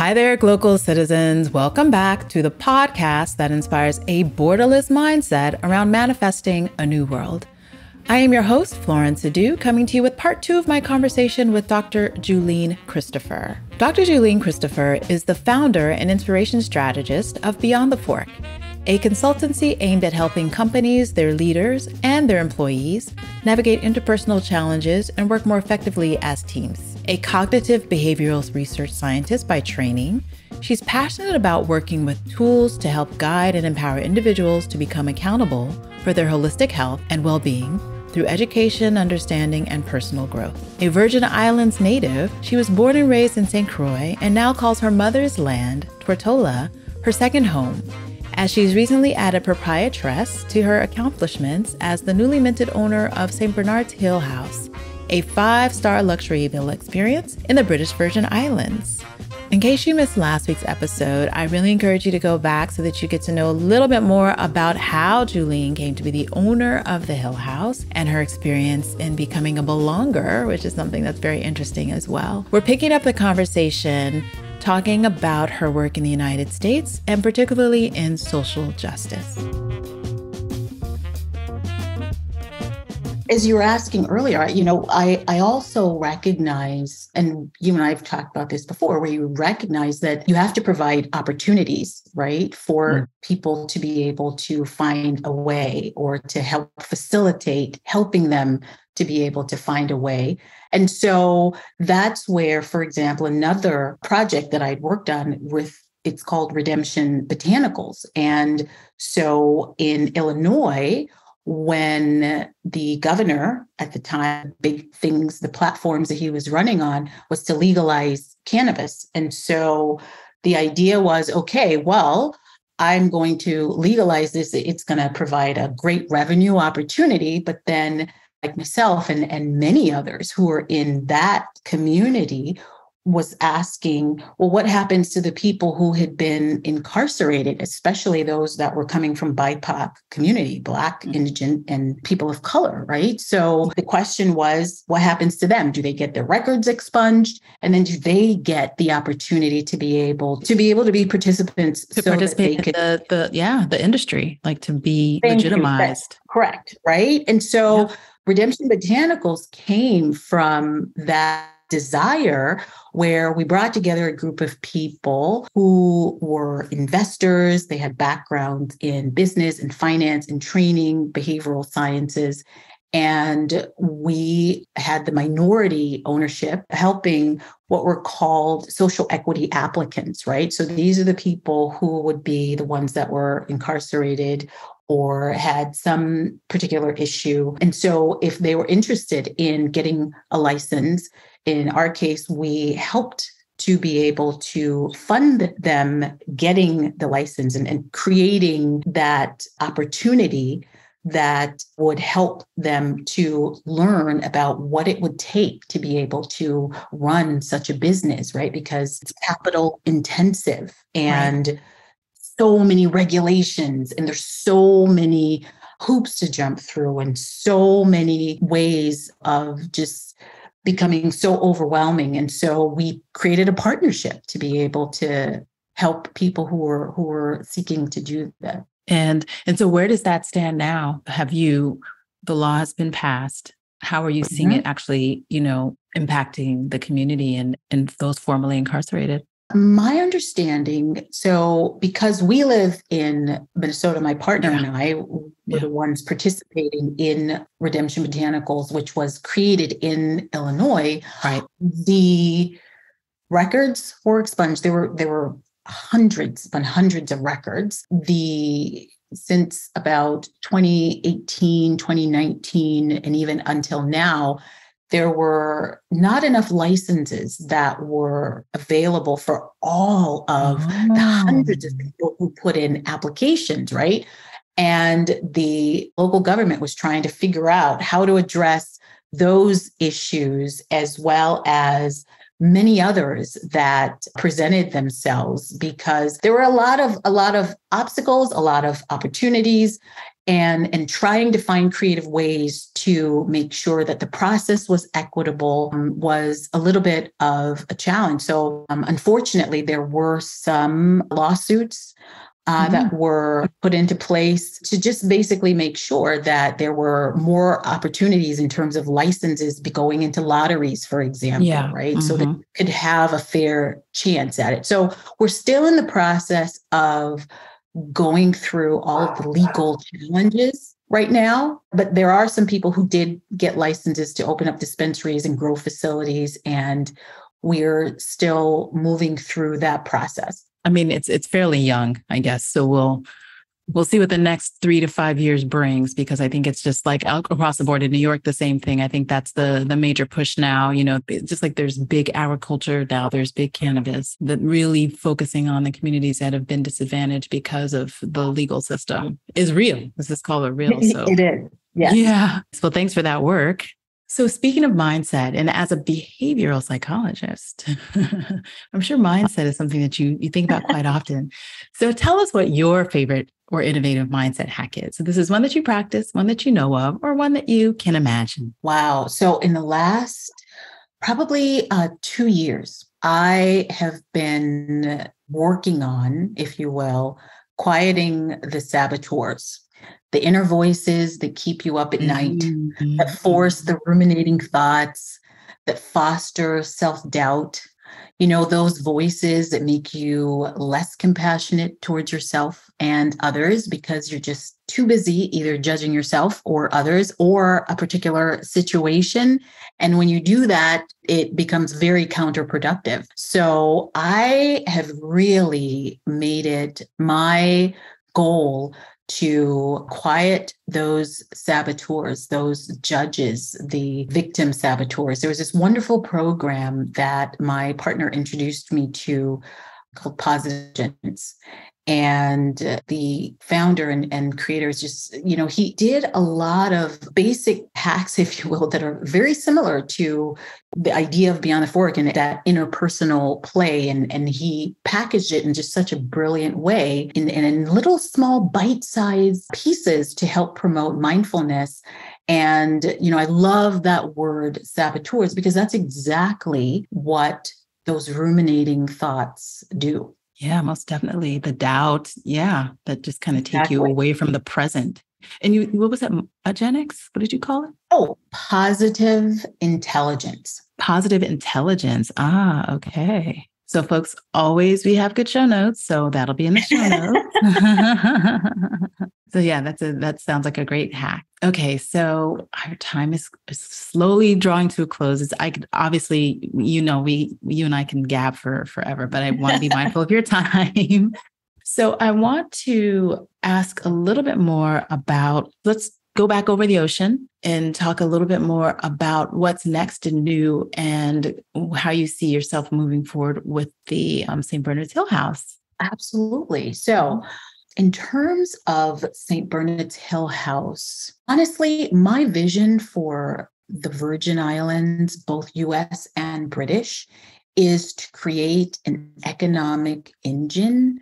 Hi there, Glocal citizens. Welcome back to the podcast that inspires a borderless mindset around manifesting a new world. I am your host, Florence Adu, coming to you with part 2 of my conversation with Dr. Juleen Christopher. Dr. Juleen Christopher is the founder and inspiration strategist of Beyond the Fork, a consultancy aimed at helping companies, their leaders, and their employees navigate interpersonal challenges and work more effectively as teams. A cognitive behavioral research scientist by training, she's passionate about working with tools to help guide and empower individuals to become accountable for their holistic health and well-being through education, understanding, and personal growth. A Virgin Islands native, she was born and raised in St. Croix and now calls her mother's land, Tortola, her second home, as she's recently added proprietress to her accomplishments as the newly minted owner of St. Bernard's Hill House, a 5-star luxury villa experience in the British Virgin Islands. In case you missed last week's episode, I really encourage you to go back so that you get to know a little bit more about how Juleen came to be the owner of the Hill House and her experience in becoming a belonger, which is something that's very interesting as well. We're picking up the conversation talking about her work in the United States and particularly in social justice. As you were asking earlier, I also recognize, and you and I have talked about this before, where you recognize that you have to provide opportunities, right, for people to be able to find a way or to help facilitate helping them to be able to find a way. And so that's where, for example, another project that I'd worked on it's called Redemption Botanicals. And so in Illinois, when the governor at the time, the platforms that he was running on was to legalize cannabis. And so the idea was, okay, well, I'm going to legalize this. It's going to provide a great revenue opportunity. But then like myself and many others who are in that community was asking, well, what happens to the people who had been incarcerated, especially those that were coming from BIPOC community, Black, Indigenous, and people of color, right? So the question was, what happens to them? Do they get their records expunged? And then do they get the opportunity to be able to be participants to participate in the industry, like to be legitimized? Correct, right? And so Redemption Botanicals came from that desire where we brought together a group of people who were investors. They had backgrounds in business and finance and training, behavioral sciences. And we had the minority ownership helping what were called social equity applicants, right? So these are the people who would be the ones that were incarcerated or had some particular issue. And so if they were interested in getting a license, in our case, we helped to be able to fund them getting the license and creating that opportunity that would help them to learn about what it would take to be able to run such a business, right? Because it's capital intensive and so many regulations, and there's so many hoops to jump through and so many ways of just becoming so overwhelming. And so we created a partnership to be able to help people who were seeking to do that. And so where does that stand now? The law has been passed. How are you seeing it actually, impacting the community and those formerly incarcerated? My understanding, so because we live in Minnesota, my partner and I were the ones participating in Redemption Botanicals, which was created in Illinois. Right. The records were expunged. There were hundreds upon hundreds of records. Since about 2018, 2019, and even until now, there were not enough licenses that were available for all of the hundreds of people who put in applications, right? And the local government was trying to figure out how to address those issues as well as many others that presented themselves, because there were a lot of obstacles, a lot of opportunities. and trying to find creative ways to make sure that the process was equitable was a little bit of a challenge. So unfortunately, there were some lawsuits that were put into place to just basically make sure that there were more opportunities in terms of licenses going into lotteries, for example, right? So that you could have a fair chance at it. So we're still in the process of going through all of the legal challenges right now, but there are some people who did get licenses to open up dispensaries and grow facilities, and we're still moving through that process. I mean, it's fairly young, I guess. So we'll see what the next 3 to 5 years brings, because I think it's just like across the board in New York, the same thing. I think that's the major push now. You know, just like there's big agriculture now, there's big cannabis, that really focusing on the communities that have been disadvantaged because of the legal system is real. This is called a real. So it is. Yes. Yeah. Well, thanks for that work. So speaking of mindset, and as a behavioral psychologist, I'm sure mindset is something that you think about quite often. So tell us what your favorite or innovative mindset hack is. So this is one that you practice, one that you know of, or one that you can imagine. Wow. So in the last probably 2 years, I have been working on, if you will, quieting the saboteurs, the inner voices that keep you up at night, that force the ruminating thoughts, that foster self-doubt. You know, those voices that make you less compassionate towards yourself and others because you're just too busy either judging yourself or others or a particular situation. And when you do that, it becomes very counterproductive. So I have really made it my goal to quiet those saboteurs, those judges, the victim saboteurs. There was this wonderful program that my partner introduced me to called Positive Agents. And the founder and creator is just, you know, he did a lot of basic hacks, if you will, that are very similar to the idea of Beyond the Fork and that interpersonal play. And he packaged it in just such a brilliant way in little small bite-sized pieces to help promote mindfulness. And, you know, I love that word saboteurs because that's exactly what those ruminating thoughts do. Yeah, most definitely. The doubt. Yeah. That just kind of take you away from the present. And you, what was that? Agenics? What did you call it? Oh, positive intelligence. Positive intelligence. Ah, okay. So folks, always, we have good show notes. So that'll be in the show notes. So yeah, that sounds like a great hack. Okay. So our time is slowly drawing to a close. I could obviously, you and I can gab for forever, but I want to be mindful of your time. So I want to ask a little bit more about, let's go back over the ocean and talk a little bit more about what's next and new and how you see yourself moving forward with the St. Bernard's Hill House. Absolutely. So in terms of St. Bernard's Hill House, honestly, my vision for the Virgin Islands, both US and British, is to create an economic engine,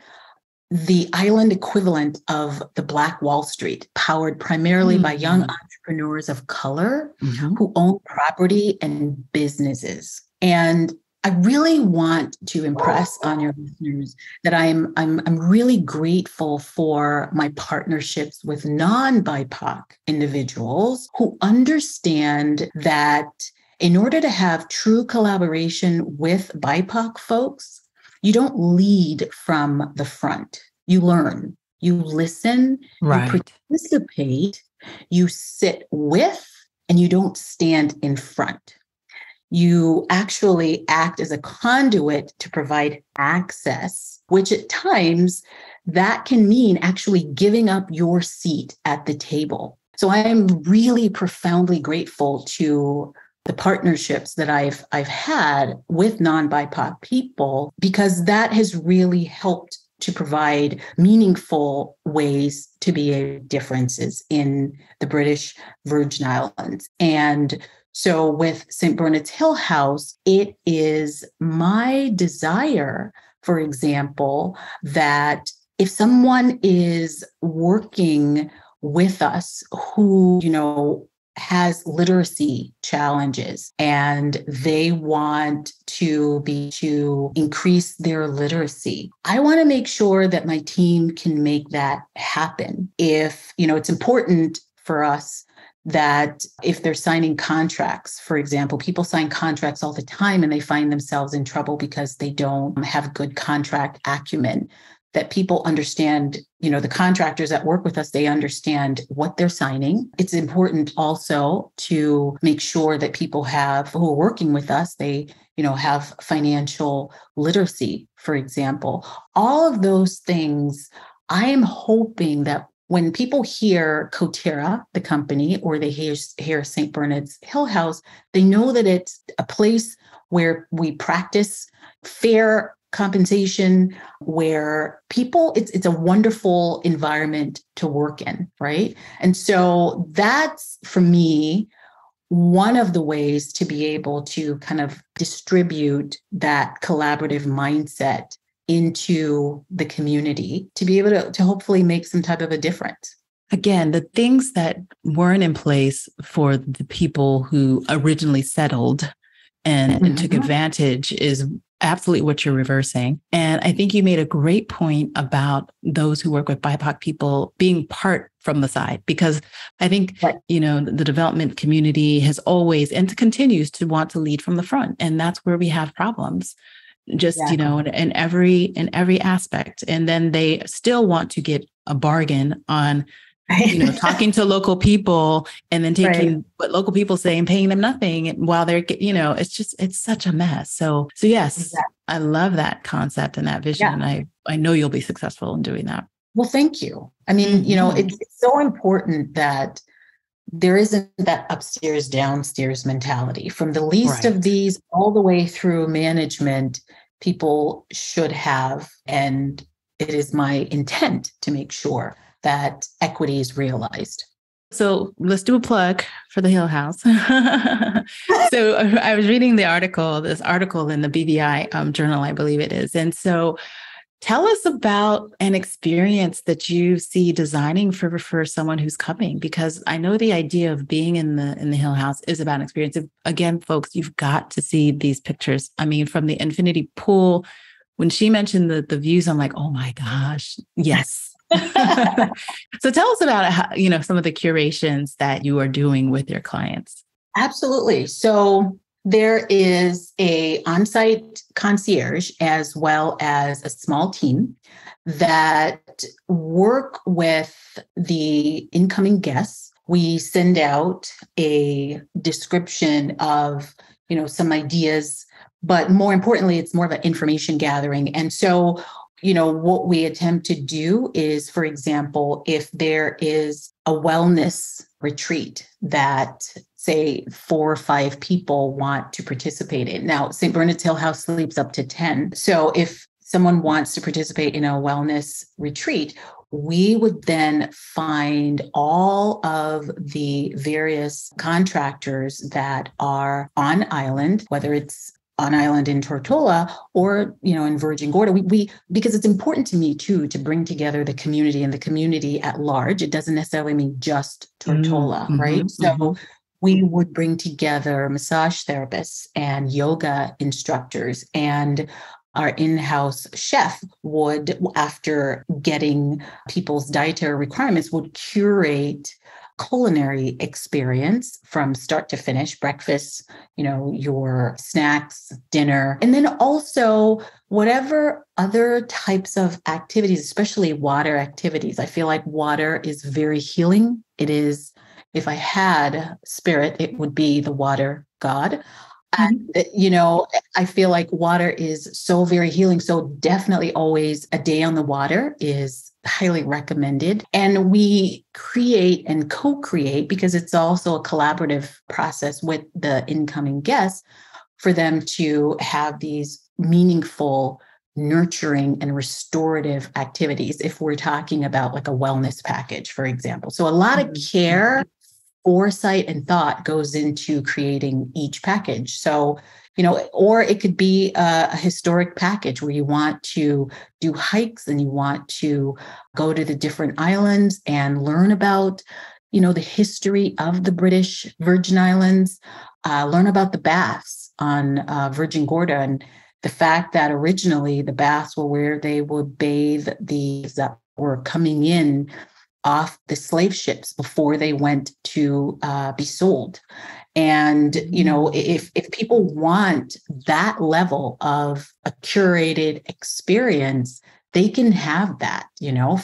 the island equivalent of the Black Wall Street, powered primarily by young entrepreneurs of color who own property and businesses. And I really want to impress on your listeners that I'm really grateful for my partnerships with non-BIPOC individuals who understand that in order to have true collaboration with BIPOC folks, you don't lead from the front. You learn, you listen, right. You participate, you sit with, and you don't stand in front. You actually act as a conduit to provide access, which at times that can mean actually giving up your seat at the table. So I am really profoundly grateful to the partnerships that I've had with non-BIPOC people, because that has really helped to provide meaningful ways to be differences in the British Virgin Islands. And so with St. Bernard's Hill House, it is my desire, for example, that if someone is working with us who, has literacy challenges and they want to increase their literacy. I want to make sure that my team can make that happen. If, it's important for us that if they're signing contracts, for example, people sign contracts all the time and they find themselves in trouble because they don't have good contract acumen, that people understand, the contractors that work with us, they understand what they're signing. It's important also to make sure that people who are working with us, they, have financial literacy, for example. All of those things, I am hoping that when people hear Coterra, the company, or they hear St. Bernard's Hill House, they know that it's a place where we practice fair compensation, where people, it's a wonderful environment to work in, right? And so that's, for me, one of the ways to be able to kind of distribute that collaborative mindset into the community, to be able to hopefully make some type of a difference. Again, the things that weren't in place for the people who originally settled and took advantage is absolutely what you're reversing. And I think you made a great point about those who work with BIPOC people being part from the side, because I think, the development community has always and continues to want to lead from the front. And that's where we have problems. Just, Exactly. in every aspect. And then they still want to get a bargain on, talking to local people and then taking what local people say and paying them nothing while they're, it's such a mess. So yes, exactly. I love that concept and that vision. Yeah. And I know you'll be successful in doing that. Well, thank you. I mean, it's so important that there isn't that upstairs, downstairs mentality. From the least of these all the way through management, people should have, and it is my intent to make sure that equity is realized. So let's do a plug for the Hill House. So I was reading this article in the BVI journal, I believe it is. And so tell us about an experience that you see designing for someone who's coming, because I know the idea of being in the Hill House is about an experience. Again, folks, you've got to see these pictures. I mean, from the infinity pool, when she mentioned the views, I'm like, oh my gosh, yes. So tell us about how, some of the curations that you are doing with your clients. Absolutely. So there is a on-site concierge as well as a small team that work with the incoming guests. We send out a description of, some ideas, but more importantly, it's more of an information gathering. And so, what we attempt to do is, for example, if there is a wellness retreat that, say, 4 or 5 people want to participate in. Now, St. Bernard's Hill House sleeps up to 10. So if someone wants to participate in a wellness retreat, we would then find all of the various contractors that are on island, whether it's on island in Tortola or, in Virgin Gorda. We because it's important to me too, to bring together the community and the community at large. It doesn't necessarily mean just Tortola, right? So we would bring together massage therapists and yoga instructors, and our in-house chef would, after getting people's dietary requirements, would curate culinary experience from start to finish, breakfast, your snacks, dinner, and then also whatever other types of activities, especially water activities. I feel like water is very healing. It is, if I had spirit, it would be the water god. And, I feel like water is so very healing. So definitely always a day on the water is highly recommended. And we create and co-create, because it's also a collaborative process with the incoming guests, for them to have these meaningful, nurturing and restorative activities. If we're talking about like a wellness package, for example. So a lot of care foresight and thought goes into creating each package. So, or it could be a historic package where you want to do hikes and you want to go to the different islands and learn about, the history of the British Virgin Islands, learn about the baths on Virgin Gorda, and the fact that originally the baths were where they would bathe these that were coming in off the slave ships before they went to be sold. And, if people want that level of a curated experience, they can have that,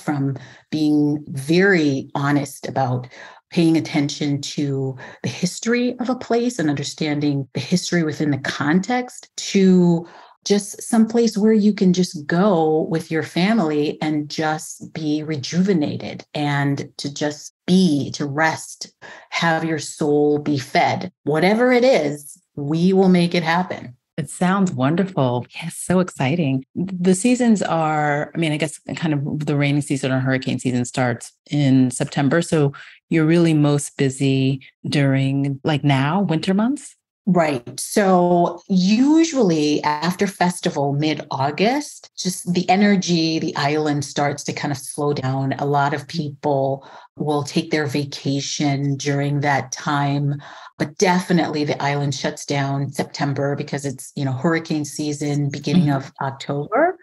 from being very honest about paying attention to the history of a place and understanding the history within the context, to just someplace where you can just go with your family and just be rejuvenated and to just be, to rest, have your soul be fed. Whatever it is, we will make it happen. It sounds wonderful. Yes, so exciting. The seasons are, I guess kind of the rainy season or hurricane season starts in September. So you're really most busy during now, winter months? Right. So usually after festival, mid-August, just the energy, the island starts to kind of slow down. A lot of people will take their vacation during that time, but definitely the island shuts down September because it's, hurricane season, beginning of October.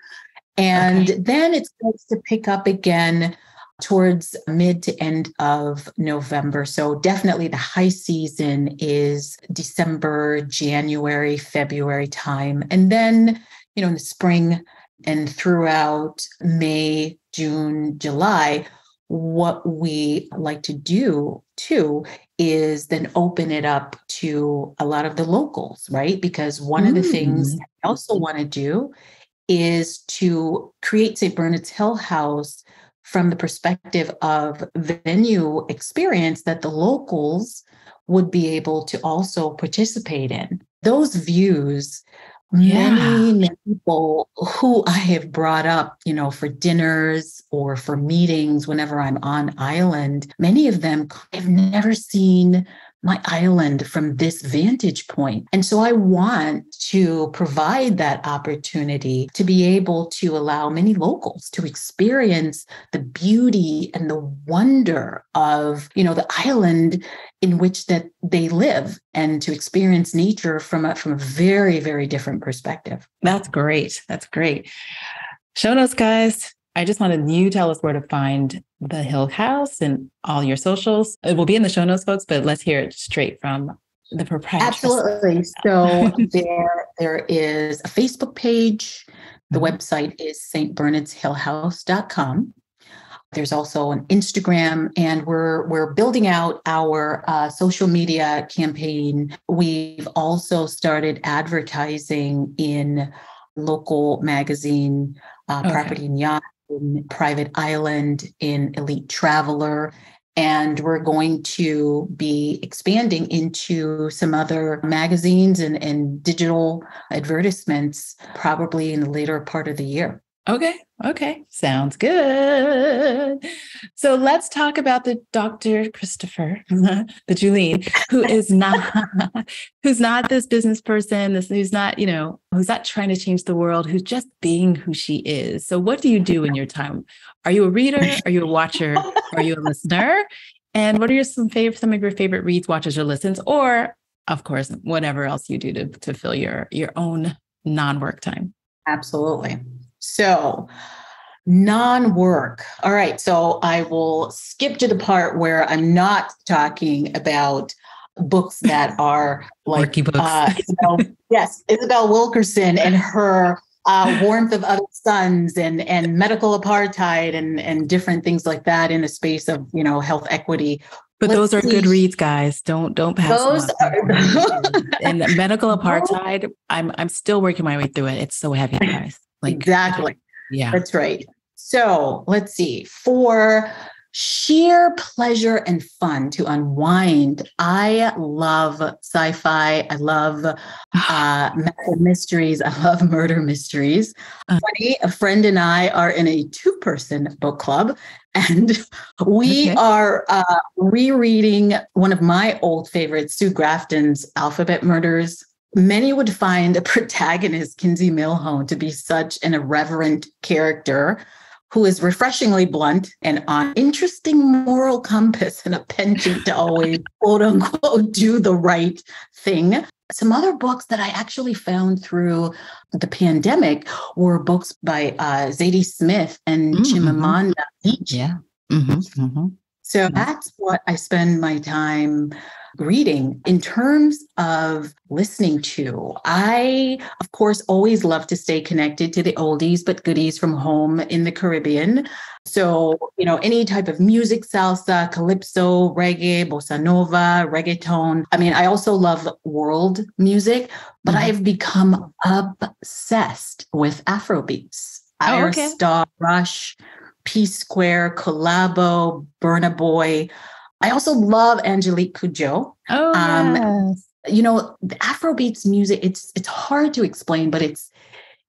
And then it starts to pick up again towards mid to end of November. So definitely the high season is December, January, February time. And then, in the spring and throughout May, June, July, what we like to do too is then open it up to a lot of the locals, right? Because one of the things I also want to do is to create St. Bernard's Hill House from the perspective of venue experience that the locals would be able to also participate in. Those views, many people who I have brought up, for dinners or for meetings whenever I'm on island, many of them have never seen my island from this vantage point. And so I want to provide that opportunity to be able to allow many locals to experience the beauty and the wonder of, the island in which that they live, and to experience nature from a very, very different perspective. That's great. That's great. Show notes, guys. I just wanted you to tell us where to find the Hill House and all your socials. It will be in the show notes, folks, but let's hear it straight from the proprietor. Absolutely. So there is a Facebook page. The website is stbernardshillhouse.com. There's also an Instagram, and we're building out our social media campaign. We've also started advertising in local magazine, Property and Yacht, in Private Island, in Elite Traveler. And we're going to be expanding into some other magazines and digital advertisements probably in the later part of the year. Okay. Sounds good. So let's talk about the Dr. Christopher, the Juleen, who's not this business person, who's not trying to change the world, who's just being who she is. So what do you do in your time? Are you a reader? Are you a watcher? Are you a listener? And what are some of your favorite reads, watches, or listens? Or, of course, whatever else you do to fill your own non-work time. Absolutely. So non-work. All right. So I will skip to the part where I'm not talking about books that are like worky books. Isabel Wilkerson and her Warmth of Other Suns and medical apartheid and different things like that in the space of, health equity. But those are good reads, guys. Don't pass those them up. And medical apartheid, I'm still working my way through it. It's so heavy, guys. Exactly. Yeah, that's right. So let's see. For sheer pleasure and fun to unwind. I love sci-fi. I love medical mysteries. I love murder mysteries. Funny, a friend and I are in a 2-person book club, and we are rereading one of my old favorites, Sue Grafton's Alphabet Murders. Many would find the protagonist, Kinsey Milhone, to be such an irreverent character who is refreshingly blunt and on interesting moral compass and a penchant to always, quote unquote, do the right thing. Some other books that I actually found through the pandemic were books by Zadie Smith and Chimamanda Adichie. Yeah. So that's what I spend my time reading. In terms of listening to, I, of course, always love to stay connected to the oldies but goodies from home in the Caribbean. So, any type of music, salsa, calypso, reggae, bossa nova, reggaeton. I mean, I also love world music, but I've become obsessed with Afrobeats. Iris Star, Rush, P Square, Collabo, Burna Boy. I also love Angelique Kidjo. Yes. The Afrobeats music, it's hard to explain, but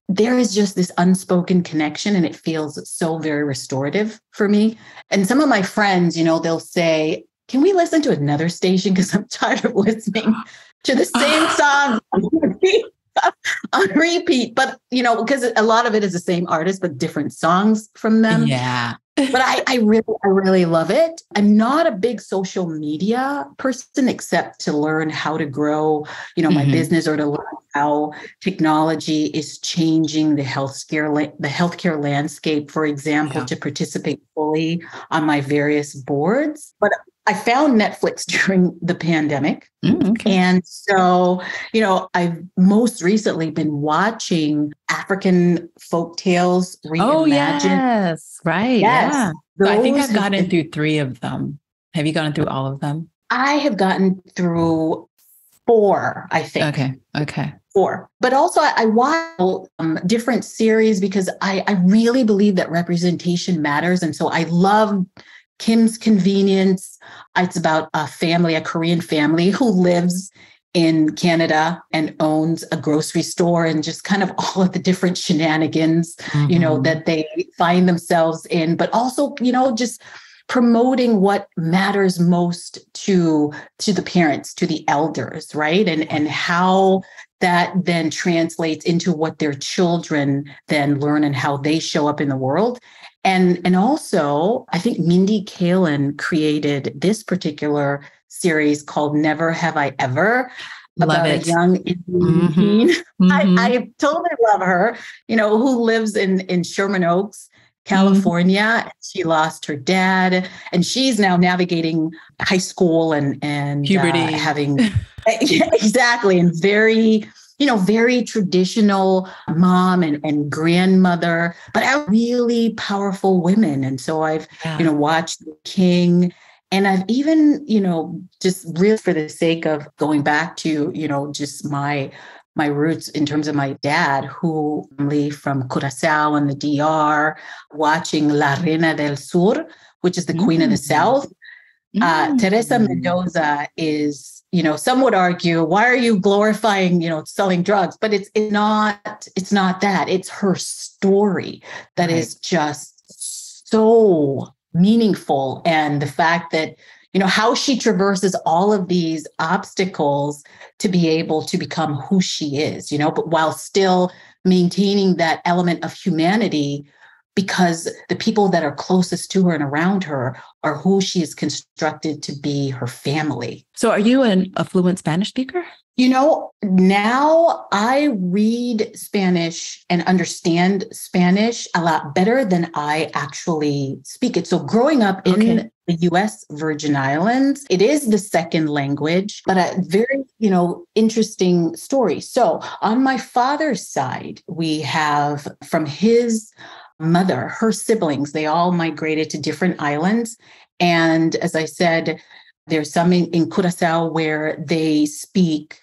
there is just this unspoken connection, and it feels so very restorative for me. And some of my friends, they'll say, can we listen to another station? Because I'm tired of listening to the same song on repeat. But, because a lot of it is the same artist, but different songs from them. Yeah. But I really love it. I'm not a big social media person, except to learn how to grow, my business, or to learn how technology is changing the healthcare landscape, for example, to participate fully on my various boards. But I found Netflix during the pandemic. And so, I've most recently been watching African folktales reimagined. Oh, yes. Right. Yes. Yeah. So I think I've gotten through 3 of them. Have you gotten through all of them? I have gotten through 4, I think. Okay. 4. But also I watch different series because I really believe that representation matters. And so I love Kim's Convenience. It's about a Korean family who lives in Canada and owns a grocery store, and just kind of all of the different shenanigans, that they find themselves in, but also, just promoting what matters most to the parents, to the elders, right? And how that then translates into what their children then learn and how they show up in the world. And also, I think Mindy Kaling created this particular series called Never Have I Ever, about a young Indian teen. I totally love her, who lives in Sherman Oaks, California. She lost her dad, and she's now navigating high school and puberty, having exactly, and very traditional mom and grandmother, but really powerful women. And so I've, watched The King, and I've even, just really for the sake of going back to, just my roots in terms of my dad, who from Curaçao and the DR, watching La Reina del Sur, which is the Queen of the South. Teresa Mendoza is, some would argue, why are you glorifying, selling drugs? But it's not that. It's her story that is just so meaningful. And the fact that, how she traverses all of these obstacles to be able to become who she is, but while still maintaining that element of humanity, because the people that are closest to her and around her are who she is constructed to be, her family. So are you a fluent Spanish speaker? Now I read Spanish and understand Spanish a lot better than I actually speak it. So growing up in the U.S. Virgin Islands, it is the second language, but a very, interesting story. So on my father's side, we have from his mother, her siblings, they all migrated to different islands. And as I said, there's some in Curaçao where they speak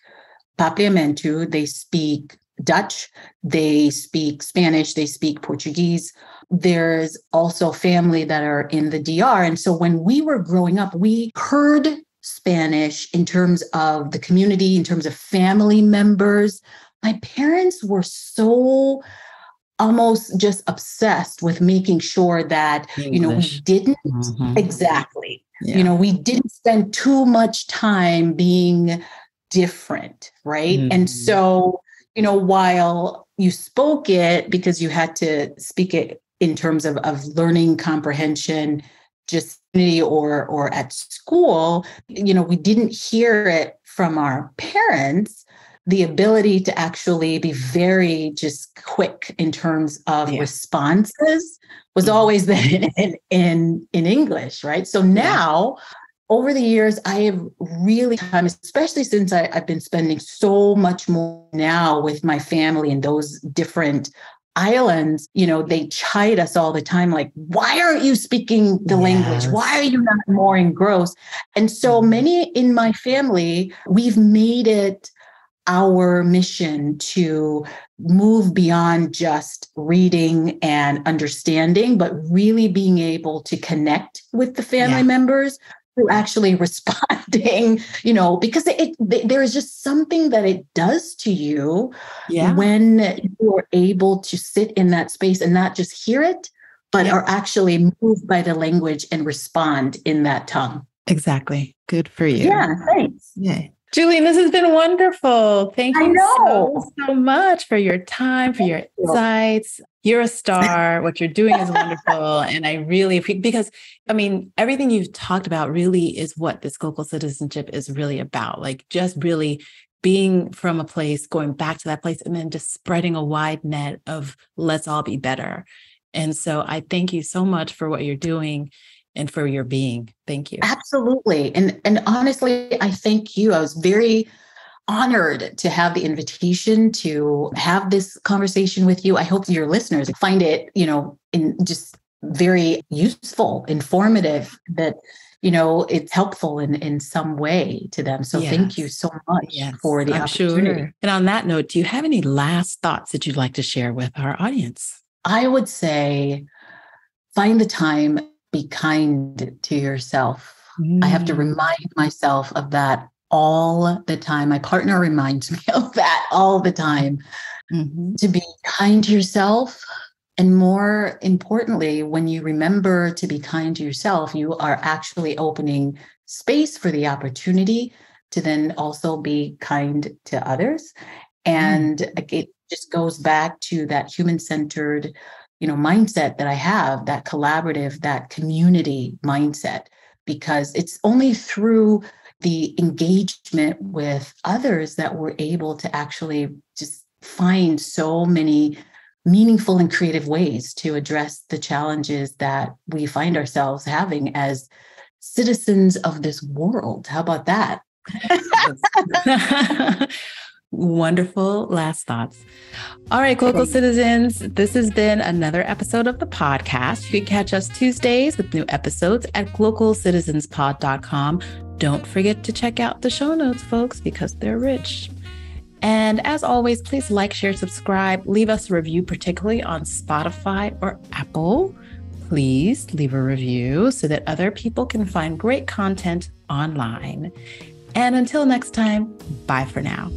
Papiamentu, they speak Dutch, they speak Spanish, they speak Portuguese. There's also family that are in the DR. And so when we were growing up, we heard Spanish in terms of the community, in terms of family members. My parents were so almost just obsessed with making sure that, English. we didn't exactly, we didn't spend too much time being different. Right. And so, while you spoke it because you had to speak it in terms of learning comprehension, just or at school, we didn't hear it from our parents, the ability to actually be very just quick in terms of responses was always then in English, right? So now, over the years, I have really time, especially since I've been spending so much more now with my family in those different islands, they chide us all the time, like, why aren't you speaking the language? Why are you not more engrossed? And so many in my family, we've made it our mission to move beyond just reading and understanding, but really being able to connect with the family members who actually responding, because there is just something that it does to you when you're able to sit in that space and not just hear it, but are actually moved by the language and respond in that tongue. Exactly. Good for you. Yeah, thanks. Yeah. Juleen, this has been wonderful. Thank you so much for your time, for your insights. You're a star. What you're doing is wonderful. And I really appreciate, because everything you've talked about really is what this Glocal citizenship is really about. Like just really being from a place, going back to that place, and then just spreading a wide net of let's all be better. And so I thank you so much for what you're doing and for your being. Thank you. Absolutely. And honestly, I thank you. I was very honored to have the invitation to have this conversation with you. I hope your listeners find it, in just very useful, informative, that, it's helpful in some way to them. So thank you so much for the opportunity. Sure. And on that note, do you have any last thoughts that you'd like to share with our audience? I would say, find the time. Be kind to yourself. I have to remind myself of that all the time. My partner reminds me of that all the time. To be kind to yourself. And more importantly, when you remember to be kind to yourself, you are actually opening space for the opportunity to then also be kind to others. And it just goes back to that human-centered mindset that I have, that collaborative, that community mindset, because it's only through the engagement with others that we're able to actually just find so many meaningful and creative ways to address the challenges that we find ourselves having as citizens of this world. How about that? Wonderful last thoughts. All right, Glocal citizens, this has been another episode of the podcast. You can catch us Tuesdays with new episodes at glocalcitizenspod.com. Don't forget to check out the show notes, folks, because they're rich. And as always, please like, share, subscribe, leave us a review, particularly on Spotify or Apple. Please leave a review so that other people can find great content online. And until next time, bye for now.